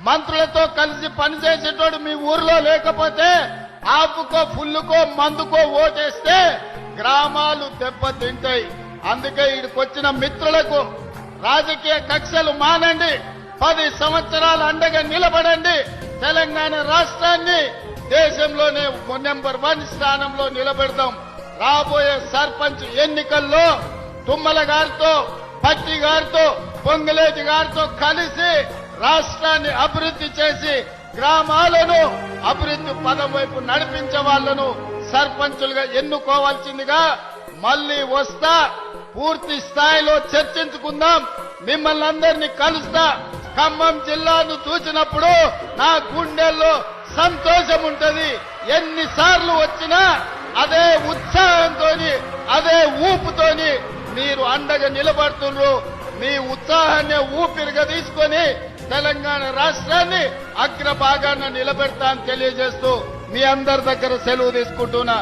మంత్రులతో కలిసి పనిచేసేటోడు మీ ఊర్లో లేకపోతే ఆపుకో ఫుల్లుకో మందుకో ఓటేస్తే గ్రామాలు దెబ్బతింటాయి. అందుకే ఇక్కడికొచ్చిన మిత్రులకు రాజకీయ కక్షలు మానండి, 10 సంవత్సరాలు అండగా నిలబడండి. తెలంగాణ రాష్ట్రాన్ని దేశంలోనే నెంబర్ 1 స్థానంలో నిలబెడదాం. రాబోయే సర్పంచ్ ఎన్నికల్లో తుమ్మల గారితో, పట్టి గారితో, పొంగులేటి గారితో కలిసి రాష్ట్రాన్ని అభివృద్ధి చేసి గ్రామాలను అభివృద్ధి పదం వైపు నడిపించే వాళ్లను సర్పంచులుగా ఎన్నుకోవాల్సిందిగా మళ్లీ వస్తా. పూర్తి స్థాయిలో చర్చించుకుందాం. మిమ్మల్ని అందరినీ కలుస్తా. ఖమ్మం జిల్లాను చూసినప్పుడు నా గుండెల్లో సంతోషం ఉంటది. ఎన్నిసార్లు వచ్చినా అదే ఉత్సాహంతోని, అదే ఊపుతోని మీరు అండగా నిలబడుతున్నారు. మీ ఉత్సాహాన్ని ఊపిరిగా తీసుకొని తెలంగాణ రాష్ట్రాన్ని అగ్రభాగాన నిలబెడతా అని తెలియజేస్తూ మీ అందరి దగ్గర సెలవు తీసుకుంటున్నా.